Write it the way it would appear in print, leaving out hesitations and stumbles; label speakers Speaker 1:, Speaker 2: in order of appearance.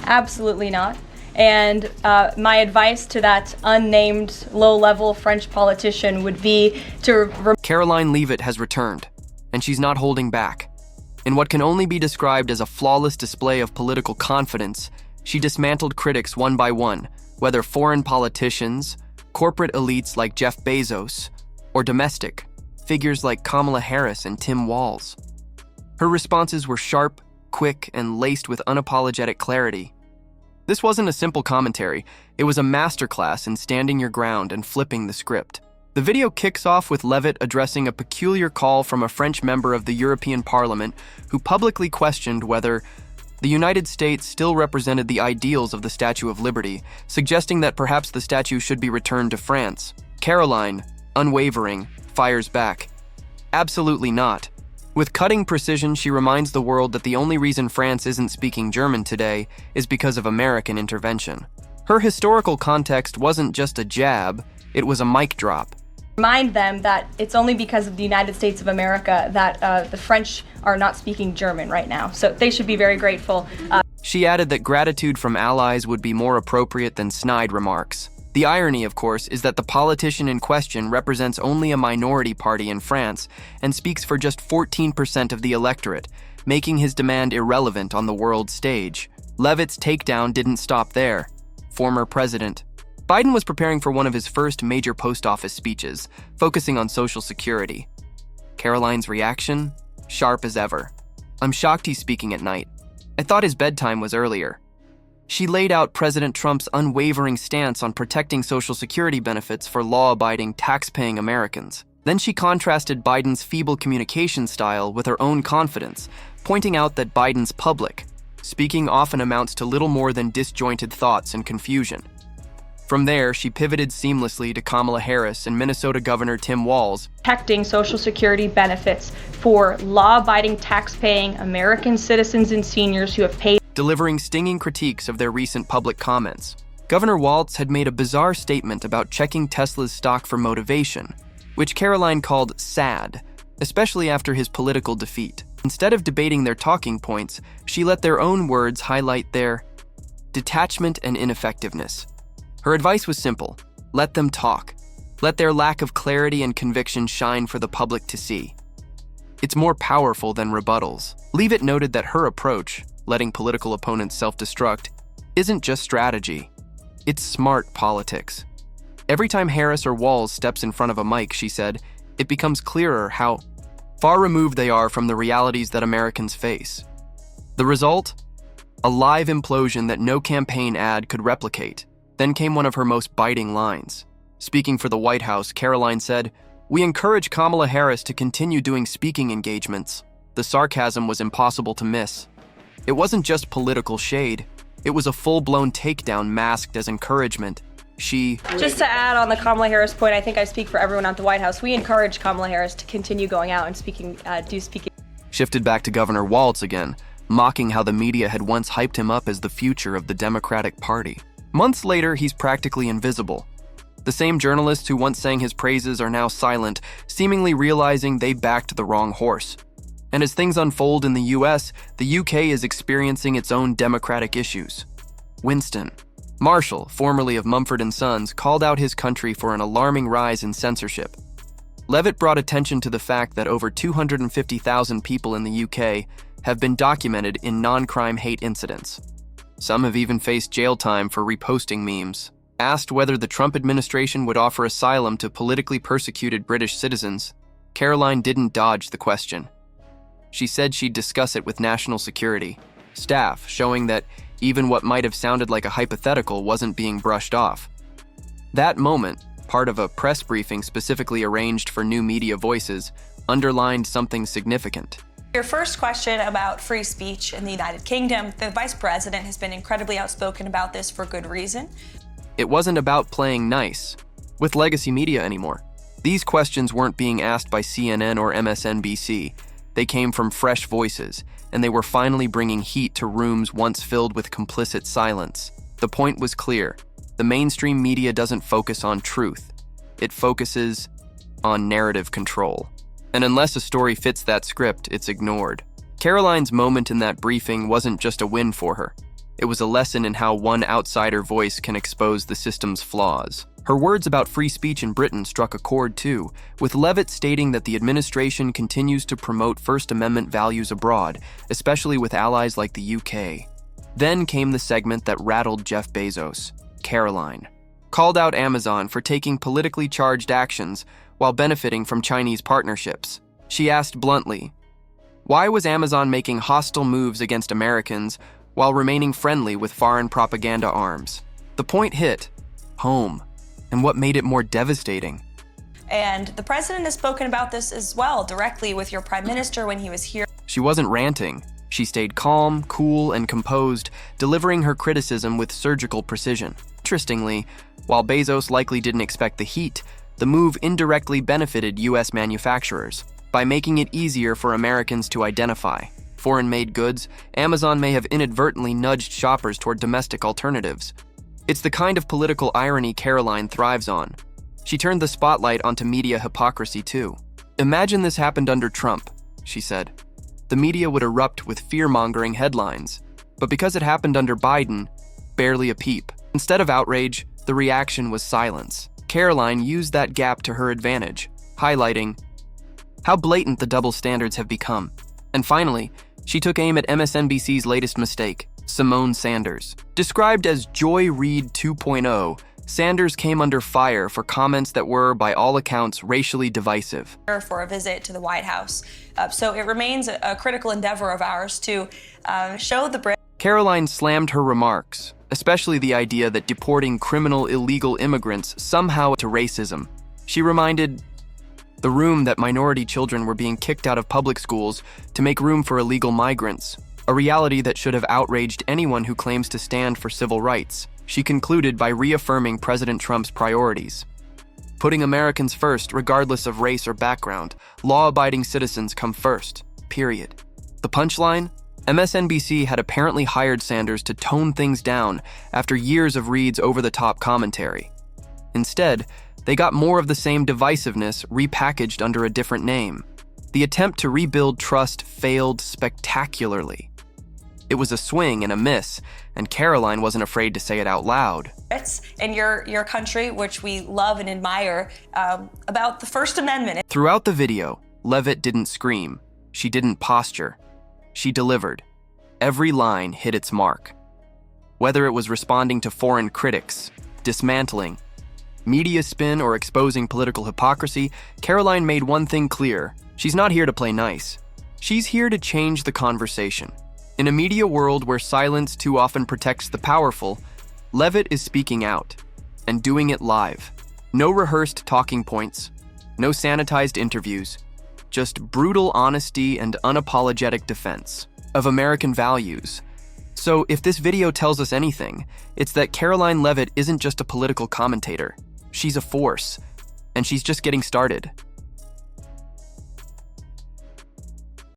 Speaker 1: Absolutely not. And my advice to that unnamed, low-level French politician would be to...
Speaker 2: Karoline Leavitt has returned, and she's not holding back. In what can only be described as a flawless display of political confidence, she dismantled critics one by one, whether foreign politicians, corporate elites like Jeff Bezos, or domestic, figures like Kamala Harris and Walz. Her responses were sharp, quick, and laced with unapologetic clarity. This wasn't a simple commentary, it was a masterclass in standing your ground and flipping the script. The video kicks off with Leavitt addressing a peculiar call from a French member of the European Parliament who publicly questioned whether the United States still represented the ideals of the Statue of Liberty, suggesting that perhaps the statue should be returned to France. Karoline, unwavering, fires back. Absolutely not. With cutting precision, she reminds the world that the only reason France isn't speaking German today is because of American intervention. Her historical context wasn't just a jab, it was a mic drop.
Speaker 1: Remind them that it's only because of the United States of America that the French are not speaking German right now. So they should be very grateful.
Speaker 2: She added that gratitude from allies would be more appropriate than snide remarks. The irony, of course, is that the politician in question represents only a minority party in France and speaks for just 14% of the electorate, making his demand irrelevant on the world stage. Leavitt's takedown didn't stop there. Former president. Biden was preparing for one of his first major post office speeches, focusing on Social Security. Karoline's reaction? Sharp as ever. I'm shocked he's speaking at night. I thought his bedtime was earlier. She laid out President Trump's unwavering stance on protecting Social Security benefits for law-abiding, tax-paying Americans. Then she contrasted Biden's feeble communication style with her own confidence, pointing out that Biden's public speaking often amounts to little more than disjointed thoughts and confusion. From there, she pivoted seamlessly to Kamala Harris and Minnesota Governor Walz.
Speaker 1: Protecting Social Security benefits for law-abiding, tax-paying American citizens and seniors who have paid.
Speaker 2: Delivering stinging critiques of their recent public comments. Governor Walz had made a bizarre statement about checking Tesla's stock for motivation, which Karoline called sad, especially after his political defeat. Instead of debating their talking points, she let their own words highlight their detachment and ineffectiveness. Her advice was simple: let them talk. Let their lack of clarity and conviction shine for the public to see. It's more powerful than rebuttals. Leavitt noted that her approach, letting political opponents self-destruct, isn't just strategy. It's smart politics. Every time Harris or Walz steps in front of a mic, she said, it becomes clearer how far removed they are from the realities that Americans face. The result? A live implosion that no campaign ad could replicate. Then came one of her most biting lines. Speaking for the White House, Karoline said, "We encourage Kamala Harris to continue doing speaking engagements." The sarcasm was impossible to miss. It wasn't just political shade. It was a full-blown takedown masked as encouragement.
Speaker 1: Just to add on the Kamala Harris point, I think I speak for everyone at the White House. We encourage Kamala Harris to continue going out and speaking.
Speaker 2: Shifted back to Governor Walz again, mocking how the media had once hyped him up as the future of the Democratic Party. Months later, he's practically invisible. The same journalists who once sang his praises are now silent, seemingly realizing they backed the wrong horse. And as things unfold in the US, the UK is experiencing its own democratic issues. Winston Marshall, formerly of Mumford & Sons, called out his country for an alarming rise in censorship. Leavitt brought attention to the fact that over 250,000 people in the UK have been documented in non-crime hate incidents. Some have even faced jail time for reposting memes. Asked whether the Trump administration would offer asylum to politically persecuted British citizens, Karoline didn't dodge the question. She said she'd discuss it with national security staff, showing that even what might have sounded like a hypothetical wasn't being brushed off. That moment, part of a press briefing specifically arranged for new media voices, underlined something significant.
Speaker 3: Your first question about free speech in the United Kingdom, the Vice President has been incredibly outspoken about this for good reason.
Speaker 2: It wasn't about playing nice with legacy media anymore. These questions weren't being asked by CNN or MSNBC. They came from fresh voices, and they were finally bringing heat to rooms once filled with complicit silence. The point was clear. The mainstream media doesn't focus on truth. It focuses on narrative control. And unless a story fits that script, it's ignored. Karoline's moment in that briefing wasn't just a win for her. It was a lesson in how one outsider voice can expose the system's flaws. Her words about free speech in Britain struck a chord too, with Leavitt stating that the administration continues to promote First Amendment values abroad, especially with allies like the UK. Then came the segment that rattled Jeff Bezos. Karoline called out Amazon for taking politically charged actions while benefiting from Chinese partnerships. She asked bluntly, why was Amazon making hostile moves against Americans while remaining friendly with foreign propaganda arms? The point hit home, and what made it more devastating.
Speaker 3: And the president has spoken about this as well, directly with your prime minister when he was here.
Speaker 2: She wasn't ranting. She stayed calm, cool, and composed, delivering her criticism with surgical precision. Interestingly, while Bezos likely didn't expect the heat, the move indirectly benefited U.S. manufacturers. By making it easier for Americans to identify foreign-made goods, Amazon may have inadvertently nudged shoppers toward domestic alternatives. It's the kind of political irony Karoline thrives on. She turned the spotlight onto media hypocrisy too. Imagine this happened under Trump, she said. The media would erupt with fear-mongering headlines. But because it happened under Biden, barely a peep. Instead of outrage, the reaction was silence. Karoline used that gap to her advantage, highlighting how blatant the double standards have become. And finally, she took aim at MSNBC's latest mistake, Simone Sanders. Described as Joy Reid 2.0, Sanders came under fire for comments that were, by all accounts, racially divisive.
Speaker 3: For a visit to the White House. So it remains a critical endeavor of ours to show the Brits.
Speaker 2: Karoline slammed her remarks, especially the idea that deporting criminal illegal immigrants somehow to racism. She reminded the room that minority children were being kicked out of public schools to make room for illegal migrants, a reality that should have outraged anyone who claims to stand for civil rights. She concluded by reaffirming President Trump's priorities. Putting Americans first, regardless of race or background. Law-abiding citizens come first, period. The punchline? MSNBC had apparently hired Sanders to tone things down after years of Reid's over-the-top commentary. Instead, they got more of the same divisiveness repackaged under a different name. The attempt to rebuild trust failed spectacularly. It was a swing and a miss, and Karoline wasn't afraid to say it out loud.
Speaker 3: In your country, which we love and admire, about the First Amendment.
Speaker 2: Throughout the video, Leavitt didn't scream. She didn't posture. She delivered. Every line hit its mark. Whether it was responding to foreign critics, dismantling, media spin, or exposing political hypocrisy, Karoline made one thing clear. She's not here to play nice. She's here to change the conversation. In a media world where silence too often protects the powerful, Leavitt is speaking out, and doing it live. No rehearsed talking points, no sanitized interviews, just brutal honesty and unapologetic defense of American values. So if this video tells us anything, it's that Karoline Leavitt isn't just a political commentator. She's a force, and she's just getting started.